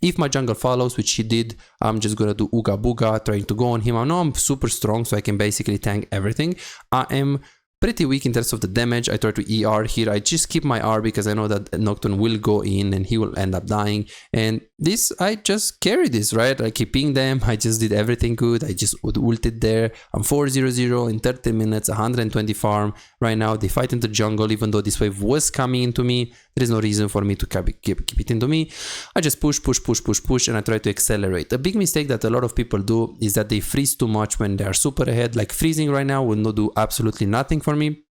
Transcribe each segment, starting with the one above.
If my jungle follows, which he did, I'm just gonna do Ooga Booga, trying to go on him. I know I'm super strong, so I can basically tank everything. I am pretty weak in terms of the damage. I try to ER here. I just keep my R because I know that Nocturne will go in and he will end up dying. And this, I just carry this, right? I keep pinging them. I just did everything good. I just ulted there. I'm 4-0-0 in 30 minutes, 120 farm. Right now, they fight in the jungle, even though this wave was coming into me. There is no reason for me to keep it into me. I just push, and I try to accelerate. A big mistake that a lot of people do is that they freeze too much when they are super ahead. Like freezing right now will not do absolutely nothing for me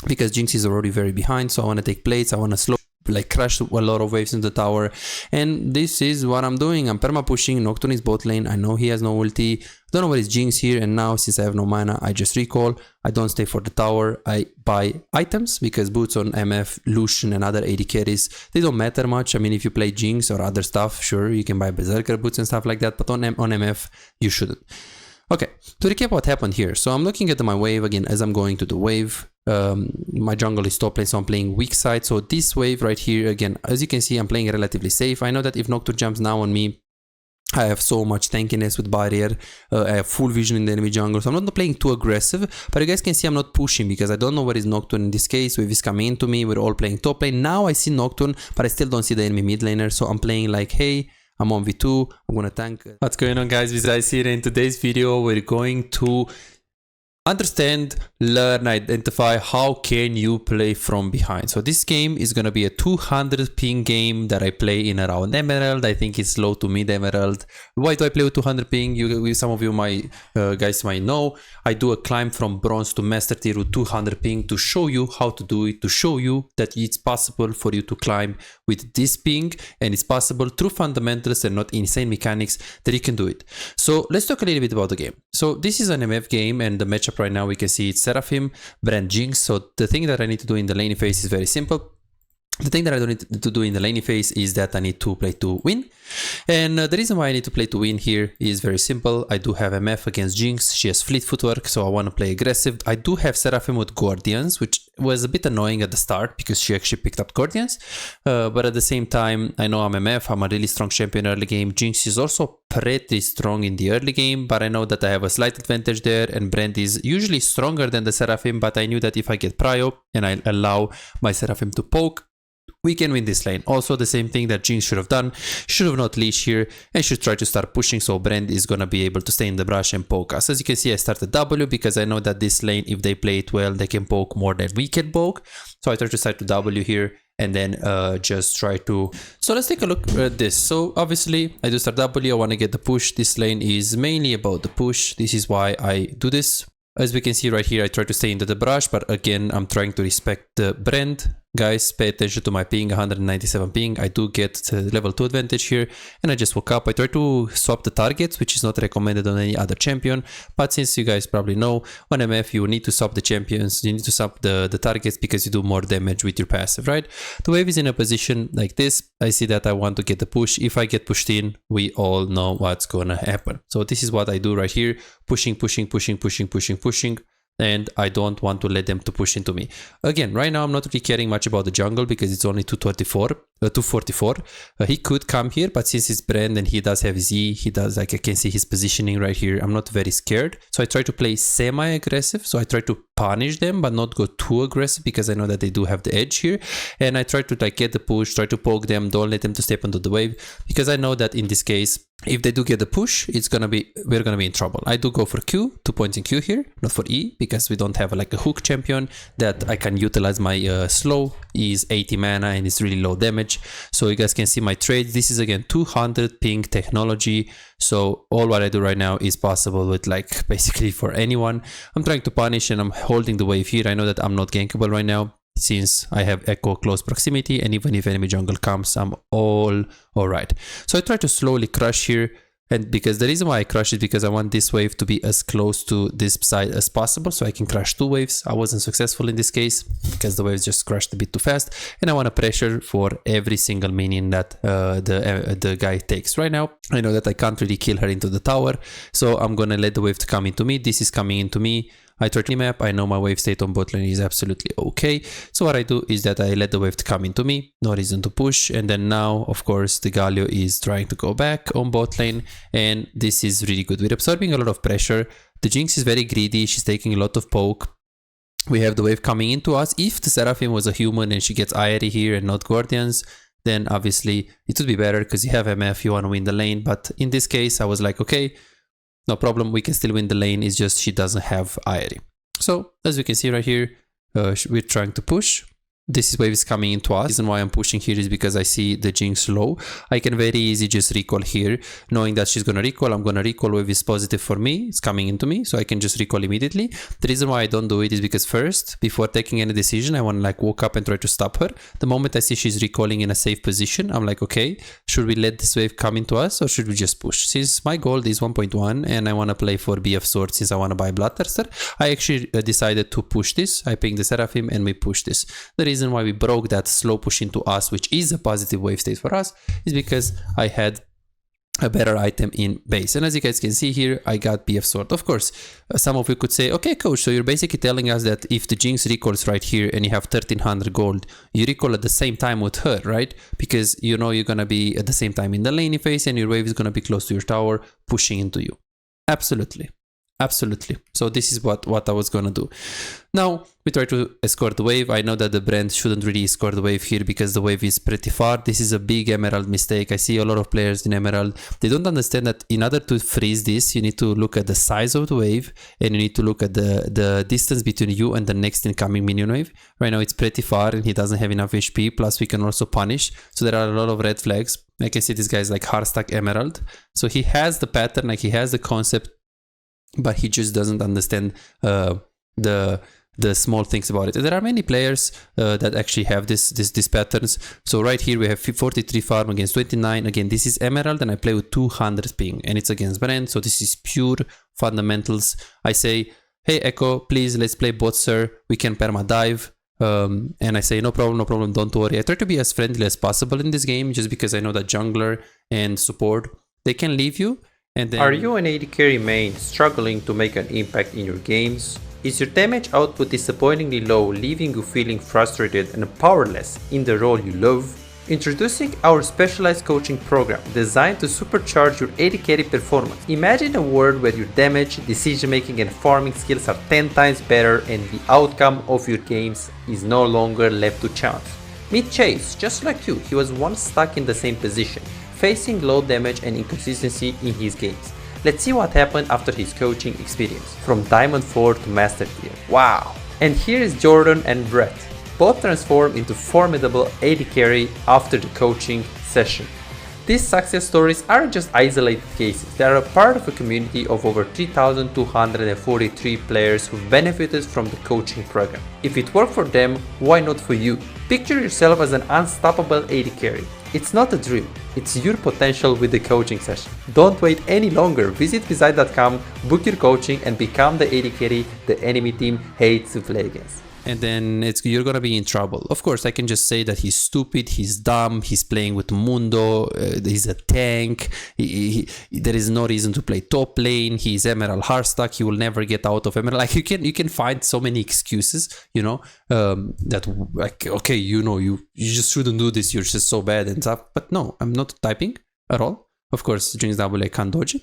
because Jinx is already very behind. So I want to take plates. I want to slow, like crash a lot of waves in the tower. And this is what I'm doing. I'm perma pushing. Nocturne is bot lane. I know he has no ulti. Don't know what is Jinx here. And now since I have no mana, I just recall. I don't stay for the tower. I buy items because boots on MF, Lucian and other AD carries, they don't matter much. I mean, if you play Jinx or other stuff, sure, you can buy Berserker boots and stuff like that. But on MF, you shouldn't. Okay, to recap what happened here. So I'm looking at my wave again as I'm going to the wave. My jungle is top lane, so I'm playing weak side. So this wave right here, again, as you can see, I'm playing relatively safe. I know that if Nocturne jumps now on me, I have so much tankiness with barrier. I have full vision in the enemy jungle, so I'm not playing too aggressive. But you guys can see I'm not pushing because I don't know where is Nocturne in this case. Wave is coming into me. We're all playing top lane. Now I see Nocturne, but I still don't see the enemy mid laner. So I'm playing like, hey, I'm on V2, I'm gonna tank. What's going on, guys? Viz here. In today's video, we're going to understand, learn, identify how can you play from behind. So this game is going to be a 200 ping game that I play in around Emerald. I think it's low to mid Emerald. Why do I play with 200 ping? Some of you guys might know. I do a climb from bronze to master tier with 200 ping to show you how to do it, to show you that it's possible for you to climb with this ping, and it's possible through fundamentals and not insane mechanics that you can do it. So let's talk a little bit about the game. So this is an MF game, and the matchup right now we can see it's Seraphim, Brand, Jinx. So the thing that I need to do in the laning phase is very simple. The thing that I don't need to do in the laning phase is that I need to play to win. And the reason why I need to play to win here is very simple. I do have MF against Jinx. She has fleet footwork, so I want to play aggressive. I do have Seraphim with Guardians, which was a bit annoying at the start because she actually picked up Guardians. But at the same time, I know I'm MF. I'm a really strong champion early game. Jinx is also pretty strong in the early game, but I know that I have a slight advantage there, and Brand is usually stronger than the Seraphim, but I knew that if I get prio and I allow my Seraphim to poke, we can win this lane. Also, the same thing that Jinx should have done. Should have not leash here and should try to start pushing, so Brand is gonna be able to stay in the brush and poke us. As you can see, I started W because I know that this lane, if they play it well, they can poke more than we can poke. So I try to start to W here and then just try to... So let's take a look at this. So obviously, I do start W. I want to get the push. This lane is mainly about the push. This is why I do this. As we can see right here, I try to stay into the brush, but again, I'm trying to respect the Brand. Guys, pay attention to my ping, 197 ping. I do get level 2 advantage here, and I just woke up. I try to swap the targets, which is not recommended on any other champion, but since you guys probably know, on MF you need to swap the champions, you need to swap the targets because you do more damage with your passive, right? The wave is in a position like this. I see that I want to get the push. If I get pushed in, we all know what's gonna happen. So this is what I do right here, pushing, and I don't want to let them to push into me. Again, right now I'm not really caring much about the jungle because it's only 244. He could come here, but since it's Brand and he does have his E, he does, like I can see his positioning right here, I'm not very scared. So I try to play semi-aggressive, so I try to punish them but not go too aggressive because I know that they do have the edge here. And I try to like get the push, try to poke them, don't let them to step onto the wave, because I know that in this case, if they do get the push, we're gonna be in trouble. I do go for Q, 2 points in Q here, not for E, because we don't have like a hook champion that I can utilize my slow. E is 80 mana and it's really low damage. So you guys can see my trades. This is again 200 ping technology. So all what I do right now is possible with like basically for anyone. I'm trying to punish and I'm holding the wave here. I know that I'm not gankable right now, since I have echo close proximity, and even if enemy jungle comes, I'm all right. So I try to slowly crush here, and because the reason why I crush is because I want this wave to be as close to this side as possible, so I can crush 2 waves. I wasn't successful in this case because the waves just crashed a bit too fast, and I want to pressure for every single minion that the guy takes. Right now, I know that I can't really kill her into the tower, so I'm gonna let the wave to come into me. This is coming into me. I try to map. I know my wave state on bot lane is absolutely okay. So what I do is that I let the wave to come into me, no reason to push. And then now, of course, the Galio is trying to go back on bot lane. And this is really good. We're absorbing a lot of pressure. The Jinx is very greedy. She's taking a lot of poke. We have the wave coming into us. If the Seraphim was a human and she gets Irie here and not Guardians, then obviously it would be better because you have MF, you want to win the lane. But in this case, I was like, okay, no problem, we can still win the lane. It's just she doesn't have Irie. So as you can see right here, we're trying to push. This wave is coming into us. The reason why I'm pushing here is because I see the Jinx low. I can very easy just recall here, knowing that she's gonna recall. I'm gonna recall. Wave is positive for me. It's coming into me, so I can just recall immediately. The reason why I don't do it is because first, before taking any decision, I want to like walk up and try to stop her. The moment I see she's recalling in a safe position, I'm like, okay, should we let this wave come into us or should we just push? Since my gold is 1.1 and I want to play for BF Sword since I want to buy Bloodthirster, I actually decided to push this. I pinged the Seraphim and we push this. The reason why we broke that slow push into us, which is a positive wave state for us, is because I had a better item in base. And as you guys can see here, I got BF Sword. Of course, some of you could say, okay, coach, so you're basically telling us that if the Jinx recalls right here and you have 1300 gold, you recall at the same time with her, right? Because you know you're going to be at the same time in the laning phase and your wave is going to be close to your tower, pushing into you. Absolutely. Absolutely. So this is what I was gonna do. Now we try to escort the wave. I know that the brand shouldn't really escort the wave here because the wave is pretty far. This is a big Emerald mistake. I see a lot of players in Emerald. They don't understand that in order to freeze this, you need to look at the size of the wave and you need to look at the distance between you and the next incoming minion wave. Right now it's pretty far and he doesn't have enough HP. Plus we can also punish. So there are a lot of red flags. I can see this guy is like hard stack Emerald. So he has the pattern, like he has the concept, but he just doesn't understand the small things about it. And there are many players that actually have these patterns. So right here we have 43 farm against 29. Again, this is Emerald and I play with 200 ping and it's against Brand. So this is pure fundamentals. I say, hey Echo, please let's play bot sir. We can perma dive. And I say, no problem, don't worry. I try to be as friendly as possible in this game just because I know that jungler and support, they can leave you. And then, are you an AD carry main struggling to make an impact in your games? Is your damage output disappointingly low, leaving you feeling frustrated and powerless in the role you love? Introducing our specialized coaching program designed to supercharge your AD carry performance. Imagine a world where your damage, decision making and farming skills are 10 times better and the outcome of your games is no longer left to chance. Meet Chase, just like you, he was once stuck in the same position, facing low damage and inconsistency in his games. Let's see what happened after his coaching experience, from Diamond 4 to Master Tier. Wow! And here is Jordan and Brett, both transformed into formidable AD carry after the coaching session. These success stories aren't just isolated cases, they are a part of a community of over 3,243 players who benefited from the coaching program. If it worked for them, why not for you? Picture yourself as an unstoppable AD carry. It's not a dream, it's your potential with the coaching session. Don't wait any longer, visit Visite.com, book your coaching and become the AD carry the enemy team hates to play against. And then you're gonna be in trouble. Of course, I can just say that he's stupid, he's dumb, he's playing with Mundo, he's a tank, there is no reason to play top lane, he's Emerald hardstack, he will never get out of Emerald. Like you can find so many excuses, you know, that like, okay, you know, you just shouldn't do this, you're just so bad and stuff. But no, I'm not typing at all. Of course, Jinx double I can't dodge it.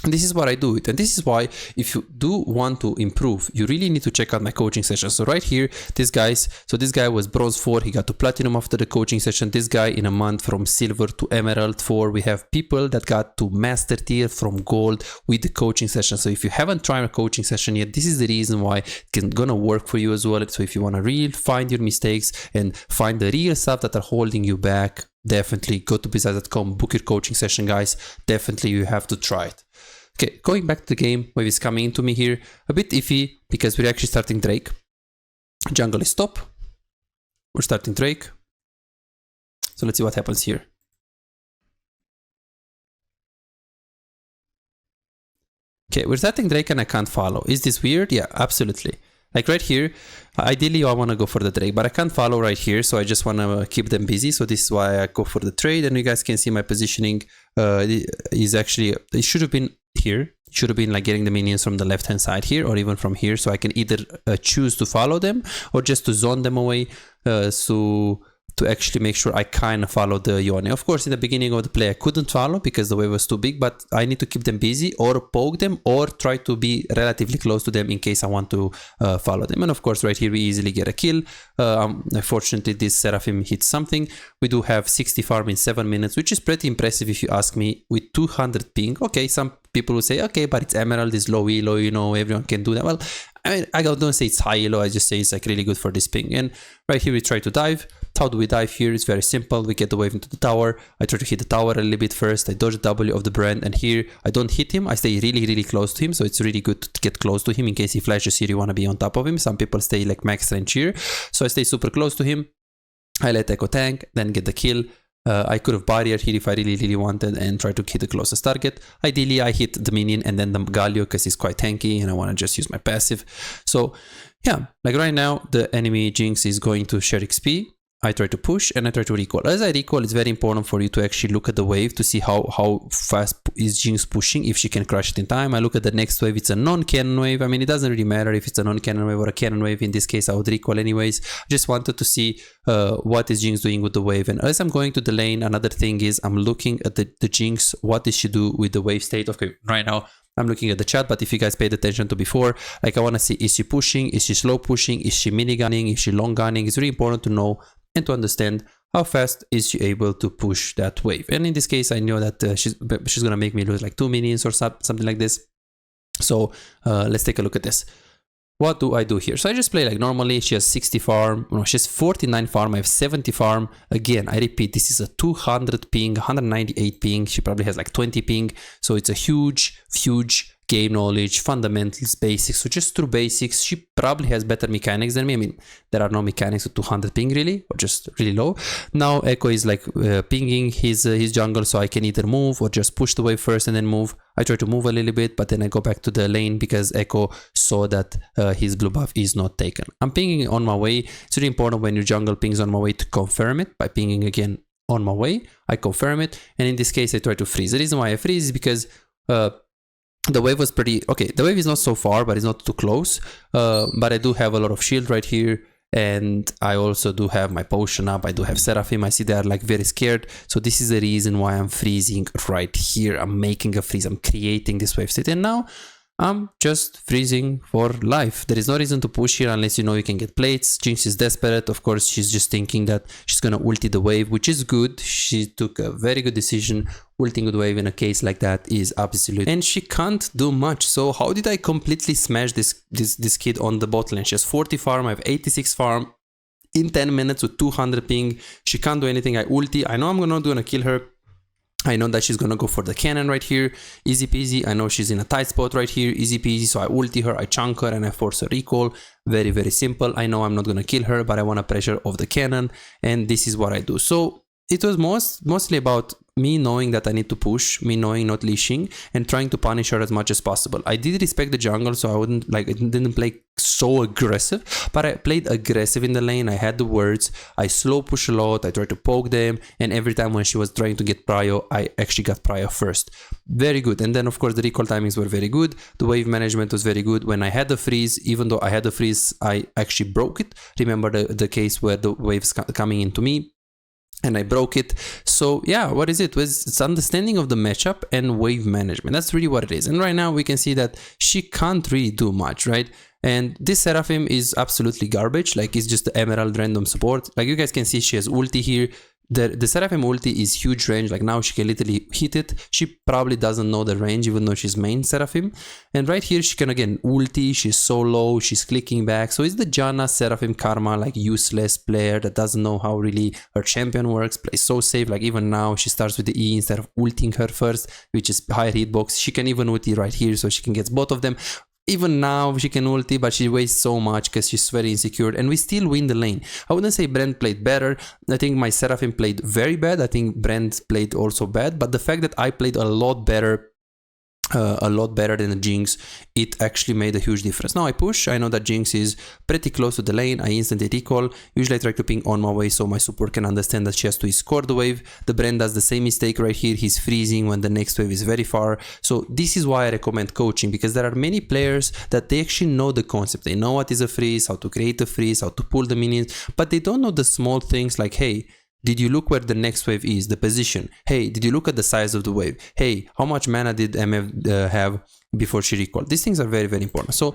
And this is what I do it. And this is why if you do want to improve, you really need to check out my coaching session. So right here, this guy was bronze 4, he got to platinum after the coaching session. This guy in a month from silver to emerald 4. We have people that got to master tier from gold with the coaching session. So if you haven't tried a coaching session yet, this is the reason why it's gonna work for you as well. So if you want to really find your mistakes and find the real stuff that are holding you back, definitely go to Visite.com, book your coaching session, guys. Definitely you have to try it. Okay, going back to the game, wave is coming into me here. A bit iffy because we're actually starting Drake. Jungle is top. We're starting Drake. So let's see what happens here. Okay, we're starting Drake and I can't follow. Is this weird? Yeah, absolutely. Like right here, ideally I want to go for the Drake, but I can't follow right here, so I just want to keep them busy. So this is why I go for the trade, and you guys can see my positioning is actually, it should have been here. should have been like getting the minions from the left hand side here or even from here, so I can either choose to follow them or just to zone them away, so to actually make sure I kind of follow the Yone. Of course, in the beginning of the play I couldn't follow because the wave was too big, but I need to keep them busy or poke them or try to be relatively close to them in case I want to follow them. And of course right here we easily get a kill. Unfortunately this Seraphim hits something. We do have 60 farm in 7 minutes, which is pretty impressive if you ask me, with 200 ping. Okay, some people will say, okay, but it's Emerald, it's low elo, you know, everyone can do that. Well, I mean, I don't say it's high elo, I just say it's like really good for this ping. And right here we try to dive. How do we dive here? It's very simple. We get the wave into the tower. I try to hit the tower a little bit first. I dodge the W of the brand, and here I don't hit him. I stay really close to him, so it's really good to get close to him in case he flashes here. You want to be on top of him. Some people stay like max range here, so I stay super close to him. I let Echo tank, then get the kill. I could have barriered here if I really wanted and try to hit the closest target. Ideally, I hit the minion and then the Galio because he's quite tanky and I want to just use my passive. So yeah, like right now, the enemy Jinx is going to share XP. I try to push and I try to recall. As I recall, it's very important for you to actually look at the wave to see how fast is Jinx pushing, if she can crush it in time. I look at the next wave, it's a non-cannon wave. I mean, it doesn't really matter if it's a non-cannon wave or a cannon wave. In this case, I would recall anyways. Just wanted to see what is Jinx doing with the wave. And as I'm going to the lane, another thing is I'm looking at the Jinx. What does she do with the wave state? Okay, right now, I'm looking at the chat, but if you guys paid attention to before, like I want to see, is she pushing? Is she slow pushing? Is she mini gunning? Is she long gunning? It's really important to know and to understand how fast is she able to push that wave. And in this case, I know that she's gonna make me lose like 2 minions or something like this. So let's take a look at this. What do I do here? So I just play like normally. She has 60 farm, no, she has 49 farm, I have 70 farm. Again, I repeat, this is a 200 ping, 198 ping. She probably has like 20 ping. So it's a huge game knowledge, fundamentals, basics. So just through basics, she probably has better mechanics than me. I mean, there are no mechanics with 200 ping really, or just really low. Now Echo is like pinging his jungle, so I can either move or just push the wave first and then move. I try to move a little bit, but then I go back to the lane because Echo saw that his blue buff is not taken. I'm pinging on my way. It's really important when your jungle pings on my way to confirm it by pinging again on my way. I confirm it, and in this case I try to freeze. The reason why I freeze is because the wave was pretty okay. The wave is not so far, but it's not too close. But I do have a lot of shield right here, and I also do have my potion up. I do have Seraphim. I see they are like very scared. So this is the reason why I'm freezing right here. I'm making a freeze. I'm creating this wave state, and now I'm just freezing for life. There is no reason to push here unless you know you can get plates. Jinx is desperate. Of course, she's just thinking that she's gonna ulti the wave, which is good. She took a very good decision. Ulting the wave in a case like that is absolute, and she can't do much. So how did I completely smash this kid on the bot lane? She has 40 farm. I have 86 farm in 10 minutes with 200 ping. She can't do anything. I ulti. I know I'm not gonna kill her. I know that she's gonna go for the cannon right here, easy peasy. I know she's in a tight spot right here, easy peasy. So I ulti her, I chunk her, and I force a recall. Very simple. I know I'm not gonna kill her, but I want a pressure of the cannon, and this is what I do. So it was mostly about me knowing that I need to push, me knowing not leashing, and trying to punish her as much as possible. I did respect the jungle, so I didn't play so aggressive, but I played aggressive in the lane. I had the words, I slow push a lot, I tried to poke them, and every time when she was trying to get prio, I actually got prio first. Very good. And then of course the recall timings were very good. The wave management was very good. When I had the freeze, even though I had the freeze, I actually broke it. Remember the case where the waves coming into me, and I broke it. So yeah, what is it? It's understanding of the matchup and wave management. That's really what it is. And right now we can see that she can't really do much, right? And this Seraphim is absolutely garbage. Like, it's just the emerald random support. Like you guys can see, she has ulti here. The Seraphim ulti is huge range. Like now she can literally hit it. She probably doesn't know the range even though she's main Seraphim. And right here she can again ulti. She's so low. She's clicking back. So it's the Janna Seraphim Karma, like useless player that doesn't know how really her champion works. Plays so safe. Like even now she starts with the E instead of ulting her first, which is higher hitbox. She can even ulti right here so she can get both of them. Even now she can ulti, but she wastes so much because she's very insecure, and we still win the lane. I wouldn't say Brent played better. I think my Seraphim played very bad. I think Brent played also bad, but the fact that I played a lot better a lot better than the Jinx, it actually made a huge difference. Now I push, I know that Jinx is pretty close to the lane, I instantly recall. Usually I try to ping on my way so my support can understand that she has to score the wave. The Brand does the same mistake right here, he's freezing when the next wave is very far. So this is why I recommend coaching, because there are many players that they actually know the concept. They know what is a freeze, how to create a freeze, how to pull the minions, but they don't know the small things like, hey, did you look where the next wave is, the position? Hey, did you look at the size of the wave? Hey, how much mana did MF have before she recalled? These things are very, very important. So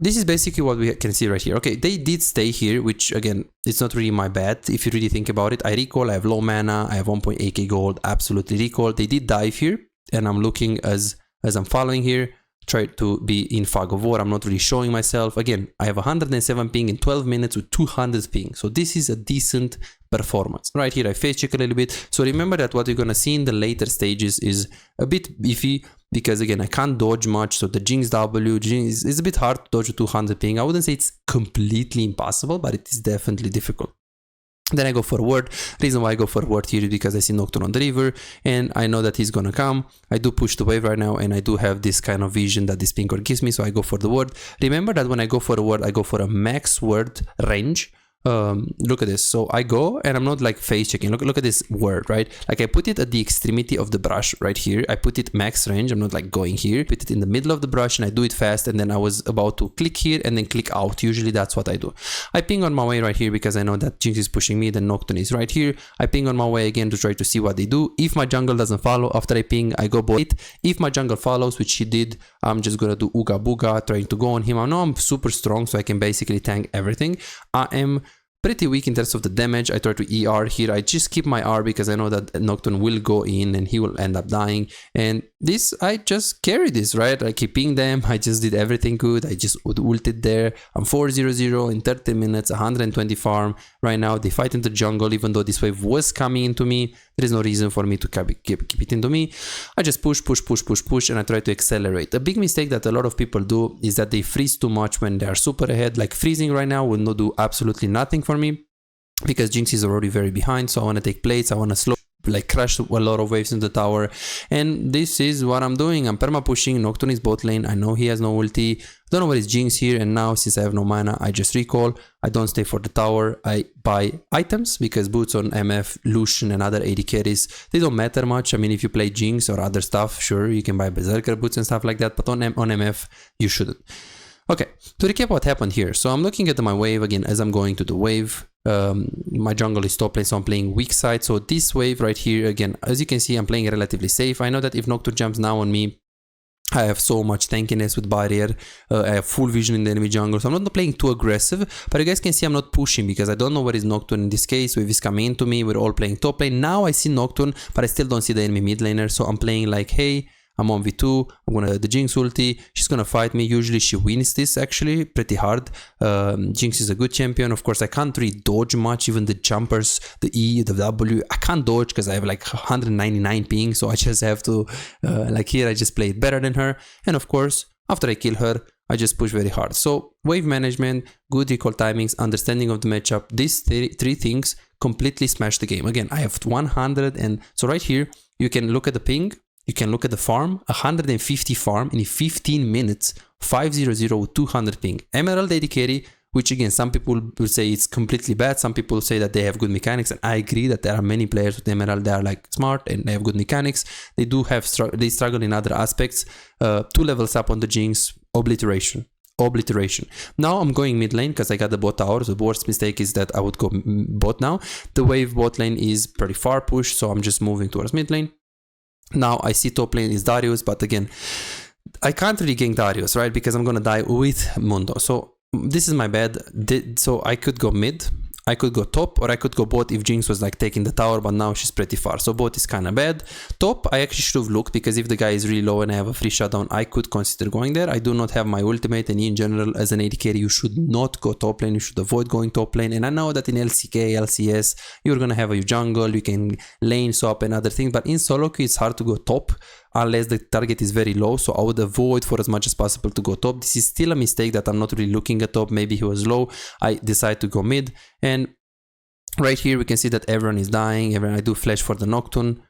this is basically what we can see right here. Okay, they did stay here, which again, it's not really my bad. If you really think about it, I recall, I have low mana, I have 1.8k gold, absolutely recall. They did dive here, and I'm looking as I'm following here, try to be in fog of war. I'm not really showing myself. Again, I have 107 ping in 12 minutes with 200 ping. So this is a decent performance. Right here, I face check a little bit. So remember that what you're going to see in the later stages is a bit iffy, because again, I can't dodge much. So the Jinx W, is a bit hard to dodge with 200 ping. I wouldn't say it's completely impossible, but it is definitely difficult. Then I go for a ward. Reason why I go for a ward here is because I see Nocturne on the river and I know that he's gonna come. I do push the wave right now and I do have this kind of vision that this ping ward gives me, so I go for the ward. Remember that when I go for a ward, I go for a max ward range. Look at this. So I go and I'm not like face checking. Look at this word, right? Like I put it at the extremity of the brush right here. I put it max range. I'm not like going here. Put it in the middle of the brush and I do it fast, and then I was about to click here and then click out. Usually that's what I do. I ping on my way right here because I know that Jinx is pushing me. Then Nocturne is right here. I ping on my way again to try to see what they do. If my jungle doesn't follow after I ping, I go bot. If my jungle follows, which he did, I'm just gonna do Uga Buga, trying to go on him. I know I'm super strong, so I can basically tank everything. I am pretty weak in terms of the damage. I try to ER here. I just keep my R because I know that Nocturne will go in and he will end up dying. And this, I just carry this, right? I keeping them. I just did everything good. I just ulted there. I'm 4-0-0 in 30 minutes, 120 farm. Right now, they fight in the jungle, even though this wave was coming into me. There is no reason for me to keep it into me. I just push, and I try to accelerate. A big mistake that a lot of people do is that they freeze too much when they are super ahead. Like freezing right now will not do absolutely nothing for me because Jinx is already very behind. So I want to take plates. I want to slow, like crash a lot of waves in the tower. And this is what I'm doing. I'm perma pushing. Nocturne is bot lane. I know he has no ulti. I don't know where is Jinx here. And now since I have no mana, I just recall. I don't stay for the tower. I buy items because boots on MF, Lucian and other AD carries, they don't matter much. I mean, if you play Jinx or other stuff, sure, you can buy Berserker boots and stuff like that. But on MF, you shouldn't. Okay, to recap what happened here. So I'm looking at my wave again as I'm going to the wave. My jungle is top lane, so I'm playing weak side. So this wave right here, again, as you can see, I'm playing relatively safe. I know that if Nocturne jumps now on me, I have so much tankiness with barrier. I have full vision in the enemy jungle, so I'm not playing too aggressive. But you guys can see I'm not pushing because I don't know where is Nocturne in this case. Wave is coming into me. We're all playing top lane. Now I see Nocturne, but I still don't see the enemy mid laner. So I'm playing like, hey, I'm on V2, I'm gonna the Jinx ulti, she's gonna fight me. Usually she wins this actually pretty hard. Jinx is a good champion. Of course I can't really dodge much, even the jumpers, the E, the W, I can't dodge because I have like 199 ping, so I just have to, like here I just play it better than her. And of course, after I kill her, I just push very hard. So wave management, good recall timings, understanding of the matchup, these three things completely smash the game. Again, I have 100 and so right here, you can look at the ping, you can look at the farm, 150 farm in 15 minutes, 500 with 200 ping. Emerald AD carry, which again, some people will say it's completely bad. Some people say that they have good mechanics, and I agree that there are many players with Emerald that are like smart and they have good mechanics. They do have, they struggle in other aspects. 2 levels up on the Jinx, obliteration. Now I'm going mid lane because I got the bot tower. So the worst mistake is that I would go bot now. The wave bot lane is pretty far pushed, so I'm just moving towards mid lane. Now I see top lane is Darius, but again, I can't really gank Darius, right? Because I'm gonna die with Mundo. So this is my bad. So I could go mid, I could go top, or I could go bot if Jinx was like taking the tower, but now she's pretty far. So bot is kind of bad. Top, I actually should have looked, because if the guy is really low and I have a free shutdown, I could consider going there. I do not have my ultimate, and in general, as an AD carry, you should not go top lane. You should avoid going top lane. And I know that in LCK, LCS, you're gonna have a jungle, you can lane swap and other things, but in SoloQ, it's hard to go top unless the target is very low. So I would avoid for as much as possible to go top. This is still a mistake that I'm not really looking at top. Maybe he was low. I decide to go mid, and right here we can see that everyone is dying. I do flash for the Nocturne.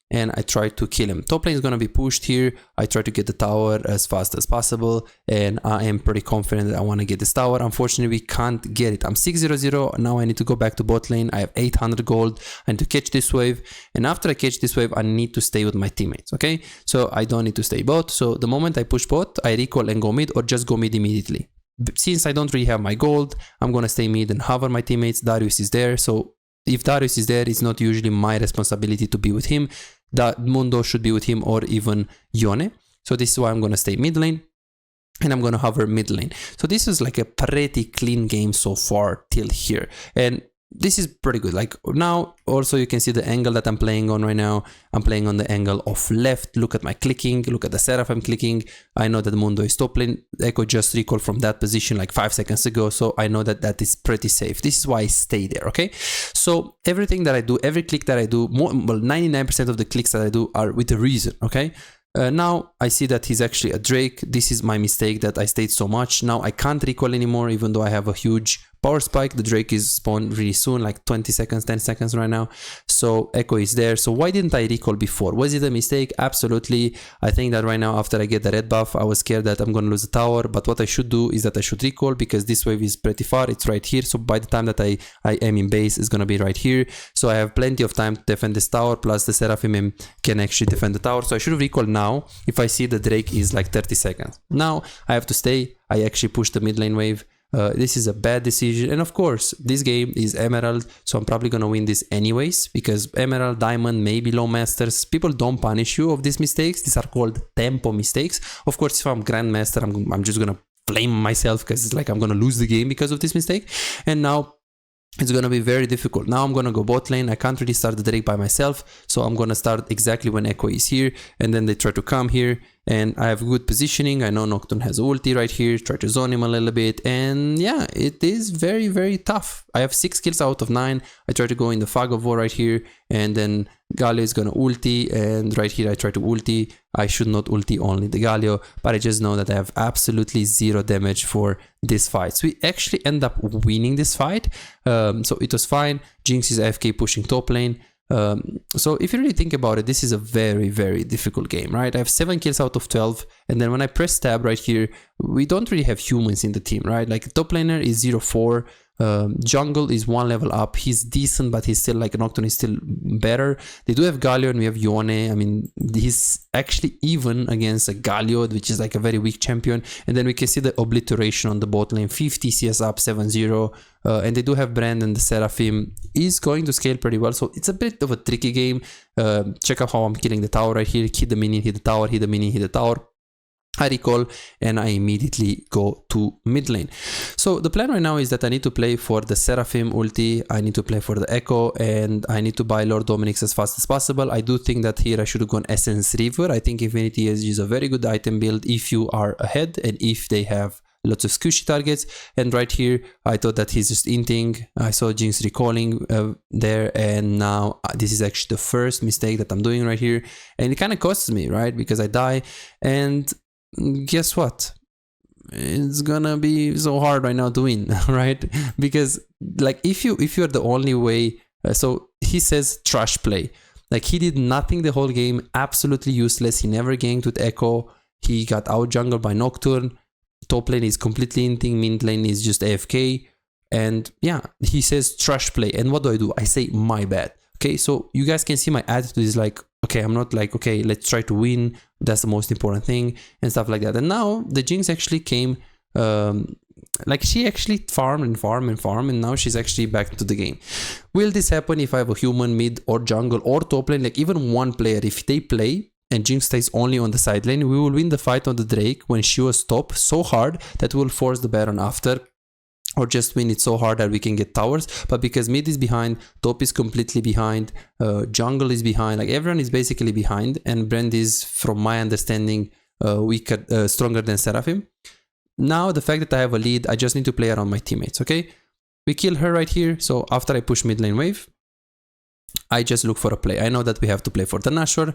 and I try to kill him. Top lane is gonna be pushed here. I try to get the tower as fast as possible, and I am pretty confident that I want to get this tower. Unfortunately, we can't get it. I'm 6-0-0. Now I need to go back to bot lane. I have 800 gold. I need to catch this wave, and after I catch this wave, I need to stay with my teammates, okay? So I don't need to stay bot. So the moment I push bot, I recall and go mid, or just go mid immediately. Since I don't really have my gold, I'm gonna stay mid and hover my teammates. Darius is there, so if Darius is there, it's not usually my responsibility to be with him. That Mundo should be with him, or even Yone. So this is why I'm gonna stay mid lane, and I'm gonna hover mid lane. So this is like a pretty clean game so far till here, and this is pretty good. Like now, also you can see the angle that I'm playing on right now. I'm playing on the angle of left. Look at my clicking. Look at the setup I'm clicking. I know that Mundo is top lane. Echo just recalled from that position like 5 seconds ago, so I know that that is pretty safe. This is why I stay there, okay? So everything that I do, every click that I do, well, 99% of the clicks that I do are with a reason, okay? Now I see that he's actually a Drake. This is my mistake that I stayed so much. Now I can't recall anymore, even though I have a huge power spike. The Drake is spawned really soon, like 20 seconds, 10 seconds right now. So Echo is there. So why didn't I recall before? Was it a mistake? Absolutely. I think that right now, after I get the red buff, I was scared that I'm going to lose the tower. But what I should do is that I should recall, because this wave is pretty far. It's right here. So by the time that I am in base, it's going to be right here. So I have plenty of time to defend this tower. Plus the Seraphim can actually defend the tower. So I should recall now if I see the Drake is like 30 seconds. Now I have to stay. I actually push the mid lane wave. This is a bad decision, and of course this game is Emerald, so I'm probably gonna win this anyways, because Emerald, Diamond, maybe Low Masters, people don't punish you of these mistakes. These are called tempo mistakes. Of course, if I'm Grandmaster, I'm just gonna blame myself, because it's like I'm gonna lose the game because of this mistake. And now it's gonna be very difficult. Now I'm gonna go bot lane. I can't really start the Drake by myself, so I'm gonna start exactly when Echo is here, and then they try to come here, and I have good positioning. I know Nocturne has ulti right here. Try to zone him a little bit, and yeah, it is very, very tough. I have 6 kills out of 9. I try to go in the Fog of War right here, and then Galio is gonna ulti, and right here I try to ulti. I should not ulti only the Galio, but I just know that I have absolutely 0 damage for this fight. So we actually end up winning this fight, so it was fine. Jinx is AFK pushing top lane. So if you really think about it, this is a very, very difficult game, right? I have 7 kills out of 12, and then when I press tab right here, we don't really have humans in the team, right? Like top laner is 0-4, jungle is 1 level up. He's decent, but he's still like Nocturne is still better. They do have Galio, and we have Yone. I mean, he's actually even against a Galio, which is like a very weak champion. And then we can see the obliteration on the bot lane, 50 CS up, 7-0. And they do have Brand, and the Seraphim is going to scale pretty well. So it's a bit of a tricky game. Check out how I'm killing the tower right here. Hit the minion, hit the tower, hit the minion, hit the tower. I recall, and I immediately go to mid lane. So the plan right now is that I need to play for the Seraphim ulti, I need to play for the Echo, and I need to buy Lord Dominic's as fast as possible. I do think that here I should have gone Essence River. I think Infinity is a very good item build if you are ahead, and if they have lots of squishy targets. And right here I thought that he's just inting. I saw Jinx recalling there, and now this is actually the first mistake that I'm doing right here, and it kind of costs me, right? Because I die, and guess what? It's gonna be so hard right now to win, right? Because like if you're the only way, so he says trash play. Like he did nothing the whole game, absolutely useless. He never ganked with Echo. He got out jungled by Nocturne. Top lane is completely inting, mid lane is just AFK. And yeah, he says trash play. And what do? I say my bad. Okay, so you guys can see my attitude is like, okay, I'm not like, okay, let's try to win. That's the most important thing and stuff like that. And now the Jinx actually came, like she actually farmed, and now she's actually back to the game. Will this happen if I have a human mid or jungle or top lane? Like even one player, if they play and Jinx stays only on the side lane, we will win the fight on the Drake when she was top so hard that we'll force the Baron after, or just win it so hard that we can get towers. But because mid is behind, top is completely behind, jungle is behind, like everyone is basically behind, and Brand is, from my understanding, weaker, stronger than Seraphim. Now the fact that I have a lead, I just need to play around my teammates, okay? We kill her right here, so after I push mid lane wave, I just look for a play. I know that we have to play for the Nashor.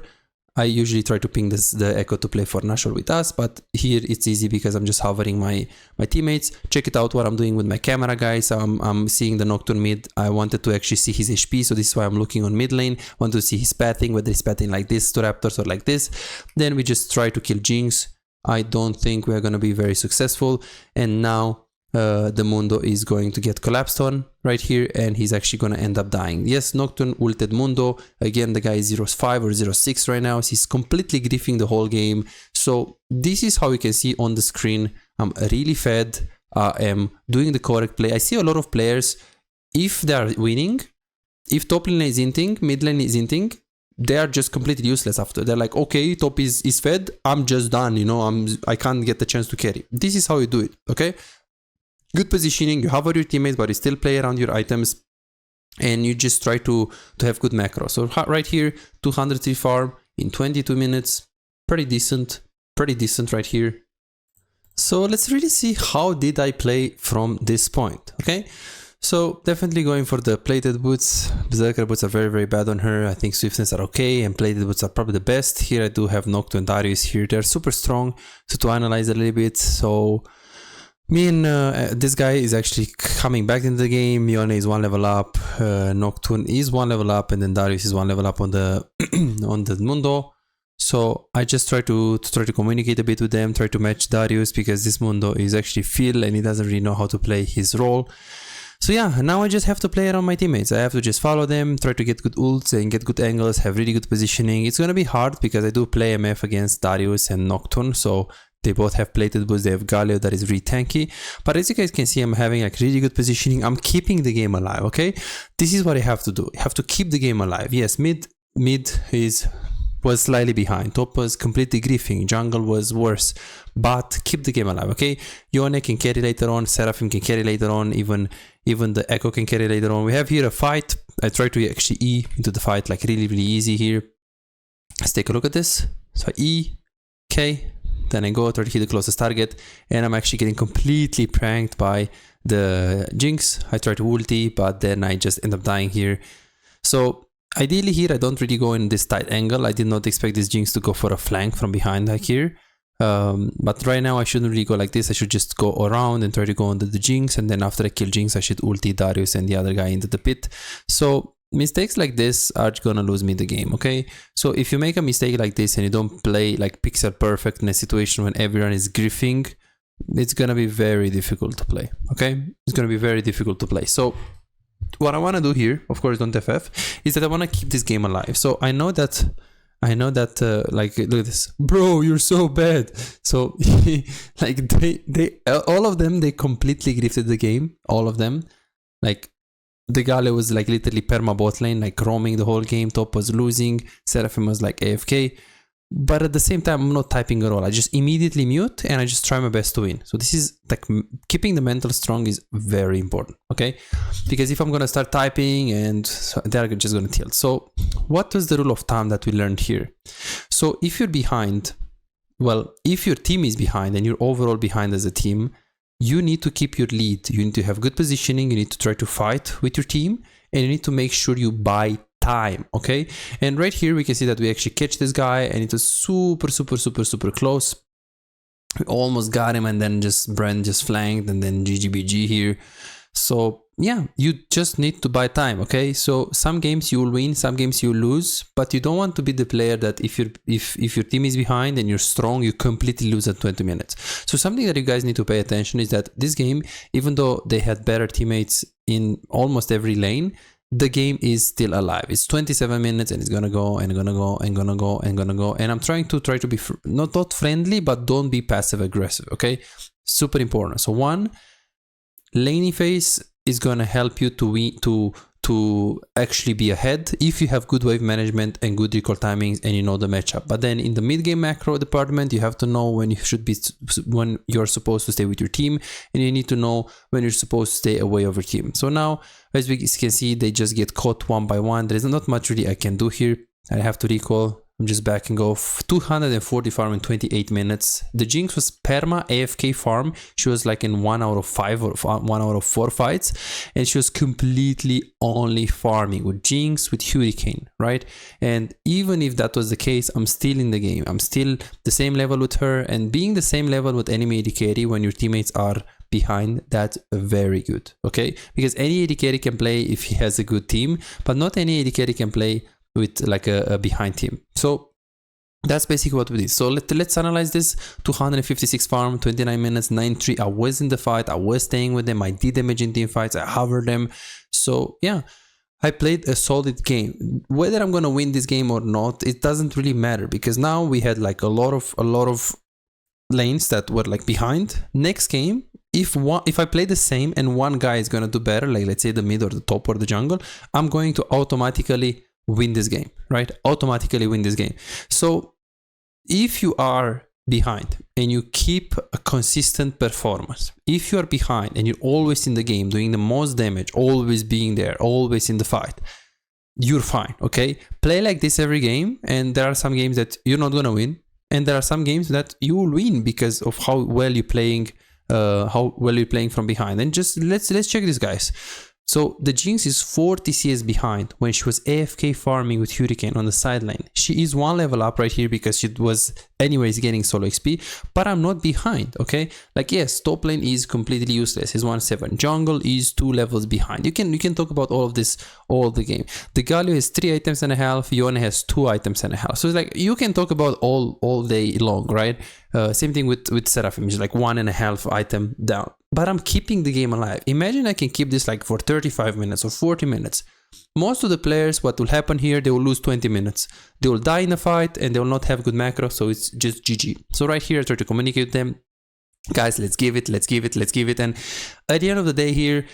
I usually try to ping the Echo to play for Nashor with us, but here it's easy because I'm just hovering my teammates. Check it out what I'm doing with my camera, guys. I'm seeing the Nocturne mid. I wanted to actually see his HP, so this is why I'm looking on mid lane. Want to see his pathing, whether he's pathing like this to Raptors or like this. Then we just try to kill Jinx. I don't think we're going to be very successful. And now the Mundo is going to get collapsed on right here, and he's actually going to end up dying. Yes, Nocturne ulted Mundo. Again, the guy is 0.5 or 0.6 right now. So he's completely griefing the whole game. So this is how you can see on the screen. I'm really fed. I am doing the correct play. I see a lot of players, if they are winning, if top lane is inting, mid lane is inting, they are just completely useless after. They're like, okay, top is fed. I'm just done. You know, I can't get the chance to carry. This is how you do it. Okay. Good positioning, you hover your teammates, but you still play around your items, and you just try to have good macro. So right here, 203 farm in 22 minutes, pretty decent right here. So let's really see how did I play from this point, okay? So definitely going for the plated boots. Berserker boots are very, very bad on her. I think swiftness are okay, and plated boots are probably the best. Here I do have Nocturne and Darius here. They're super strong. So to analyze a little bit, so me and this guy is actually coming back into the game. Yone is 1 level up, Nocturne is 1 level up, and then Darius is 1 level up on the on the Mundo. So I just try to communicate a bit with them, try to match Darius, because this Mundo is actually Phil and he doesn't really know how to play his role. So yeah, now I just have to play around my teammates. I have to just follow them, try to get good ults and get good angles, have really good positioning. It's gonna be hard because I do play MF against Darius and Nocturne, so they both have plated boots. They have Galio that is really tanky. But as you guys can see, I'm having like really good positioning. I'm keeping the game alive, okay? This is what I have to do. I have to keep the game alive. Yes, mid was slightly behind. Top was completely griefing. Jungle was worse. But keep the game alive, okay? Yone can carry later on. Seraphim can carry later on. Even the Echo can carry later on. We have here a fight. I try to actually E into the fight like really, really easy here. Let's take a look at this. So E, K. Then I go try to hit the closest target, and I'm actually getting completely pranked by the Jinx. I try to ulti, but then I just end up dying here. So ideally here I don't really go in this tight angle. I did not expect this Jinx to go for a flank from behind like here. But right now I shouldn't really go like this. I should just go around and try to go under the Jinx, and then after I kill Jinx I should ulti Darius and the other guy into the pit. So mistakes like this are gonna lose me the game, okay? So if you make a mistake like this and you don't play like pixel perfect in a situation when everyone is griefing, it's gonna be very difficult to play, okay? It's gonna be very difficult to play. So what I want to do here, of course don't FF, is that I want to keep this game alive. So I know that like, look at this, bro, you're so bad. So like they all of them, they completely griefed the game, all of them. Like the Galio was like literally perma bot lane, like roaming the whole game. Top was losing. Seraphim was like AFK. But at the same time, I'm not typing at all. I just immediately mute and I just try my best to win. So this is like keeping the mental strong is very important, okay? Because if I'm going to start typing, and so they're just going to tilt. So what was the rule of thumb that we learned here? So if you're behind, well, if your team is behind and you're overall behind as a team, you need to keep your lead. You need to have good positioning. You need to try to fight with your team, and you need to make sure you buy time, okay? And right here we can see that we actually catch this guy, and it was super close. We almost got him, and then just Brand just flanked, and then GGBG here. So yeah, you just need to buy time, okay? So some games you will win, some games you lose, but you don't want to be the player that if your team is behind and you're strong, you completely lose at 20 minutes. So something that you guys need to pay attention is that this game, even though they had better teammates in almost every lane, the game is still alive. It's 27 minutes and it's gonna go and gonna go and gonna go and gonna go. And I'm trying to be not friendly, but don't be passive aggressive, okay? Super important. So one, laning phase is gonna help you to actually be ahead if you have good wave management and good recall timings and you know the matchup. But then in the mid game macro department, you have to know when you're supposed to stay with your team, and you need to know when you're supposed to stay away of your team. So now, as we can see, they just get caught one by one. There is not much really I can do here. I have to recall I'm just backing off. 240 farm in 28 minutes. The Jinx was perma AFK farm. She was like in 1 out of 5 or 1 out of 4 fights. And she was completely only farming with Jinx, with Hurricane, right? And even if that was the case, I'm still in the game. I'm still the same level with her. And being the same level with enemy AD carry when your teammates are behind, that's very good, okay? Because any AD carry can play if he has a good team, but not any AD carry can play with like a behind team. So that's basically what we did. So let's analyze this. 256 farm, 29 minutes, 9-3. I was in the fight. I was staying with them. I did damage in team fights. I hovered them. So yeah, I played a solid game. Whether I'm gonna win this game or not, it doesn't really matter, because now we had like a lot of lanes that were like behind. Next game, if I play the same and one guy is gonna do better, like let's say the mid or the top or the jungle, I'm going to automatically win this game, right? Automatically win this game. So if you are behind and you keep a consistent performance, if you are behind and you're always in the game doing the most damage, always being there, always in the fight, you're fine, okay? Play like this every game, and there are some games that you're not gonna win, and there are some games that you will win because of how well you're playing from behind. And just let's check this, guys. So the Jinx is 40 CS behind when she was AFK farming with Hurricane on the side lane. She is 1 level up right here because she was anyways getting solo XP, but I'm not behind, okay? Like yes, top lane is completely useless, is 1-7. Jungle is 2 levels behind. You can talk about all of this all the game. The Galio has 3 items and a half, Yone has 2 items and a half. So it's like you can talk about all day long, right? Same thing with Seraphim, is like 1.5 item down. But I'm keeping the game alive. Imagine I can keep this like for 35 minutes or 40 minutes. Most of the players, what will happen here, they will lose 20 minutes. They will die in a fight and they will not have good macro, so it's just GG. So right here, I try to communicate with them. Guys, let's give it. And at the end of the day here,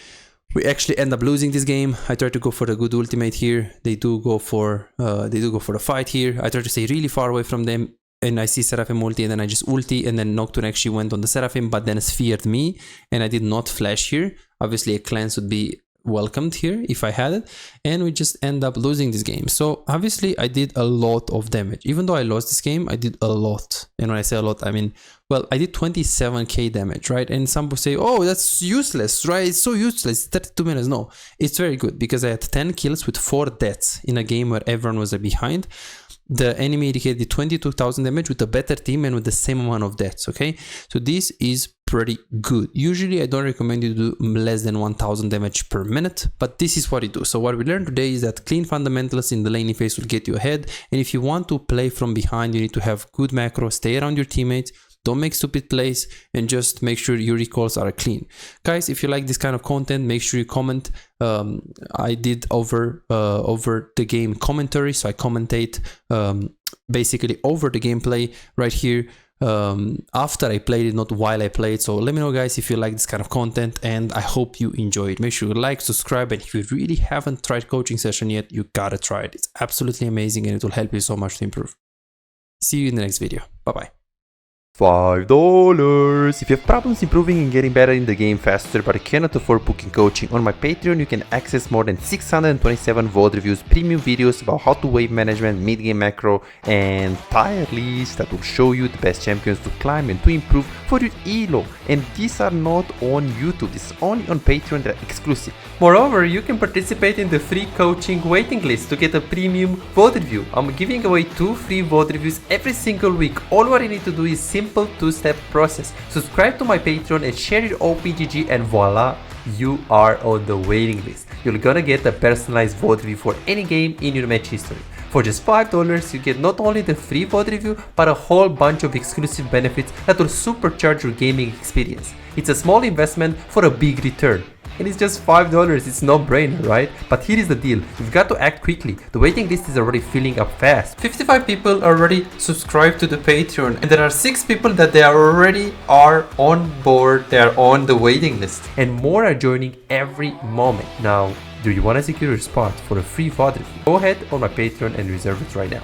we actually end up losing this game. I try to go for the good ultimate here. They do go for the fight here. I try to stay really far away from them. And I see Seraphim ulti, and then I just ulti, and then Nocturne actually went on the Seraphim, but then sphered me, and I did not flash here. Obviously a cleanse would be welcomed here if I had it, and we just end up losing this game. So obviously I did a lot of damage. Even though I lost this game, I did a lot. And when I say a lot, I mean, well, I did 27k damage, right? And some will say, oh, that's useless, right? It's so useless, 32 minutes. No, it's very good, because I had 10 kills with 4 deaths in a game where everyone was behind. The enemy indicated 22,000 damage with a better team and with the same amount of deaths, okay? So this is pretty good. Usually I don't recommend you to do less than 1,000 damage per minute, but this is what you do. So what we learned today is that clean fundamentals in the laning phase will get you ahead, and if you want to play from behind, you need to have good macro, stay around your teammates, don't make stupid plays, and just make sure your recalls are clean. Guys, if you like this kind of content, make sure you comment. I did over the game commentary, so I commentate basically over the gameplay right here after I played it, not while I played. So let me know, guys, if you like this kind of content, and I hope you enjoy it. Make sure you like, subscribe, and if you really haven't tried coaching session yet, you gotta try it. It's absolutely amazing, and it will help you so much to improve. See you in the next video. Bye bye. $5. If you have problems improving and getting better in the game faster but cannot afford booking coaching, on my Patreon you can access more than 627 VOD reviews, premium videos about how to wave management, mid-game macro, and tier lists that will show you the best champions to climb and to improve for your elo. And these are not on YouTube, this is only on Patreon, they're exclusive. Moreover, you can participate in the free coaching waiting list to get a premium VOD review. I'm giving away 2 free VOD reviews every single week. All what you need to do is simple 2-step process. Subscribe to my Patreon and share your OPGG, and voila, you are on the waiting list. You're gonna get a personalized VOD review for any game in your match history. For just $5, you get not only the free VOD review, but a whole bunch of exclusive benefits that will supercharge your gaming experience. It's a small investment for a big return. And it's just $5, it's no brainer, right? But here is the deal, you've got to act quickly. The waiting list is already filling up fast. 55 people already subscribed to the Patreon, and there are 6 people that they already are on board, they are on the waiting list. And more are joining every moment. Now, do you want to secure your spot for a free VOD review? Go ahead on my Patreon and reserve it right now.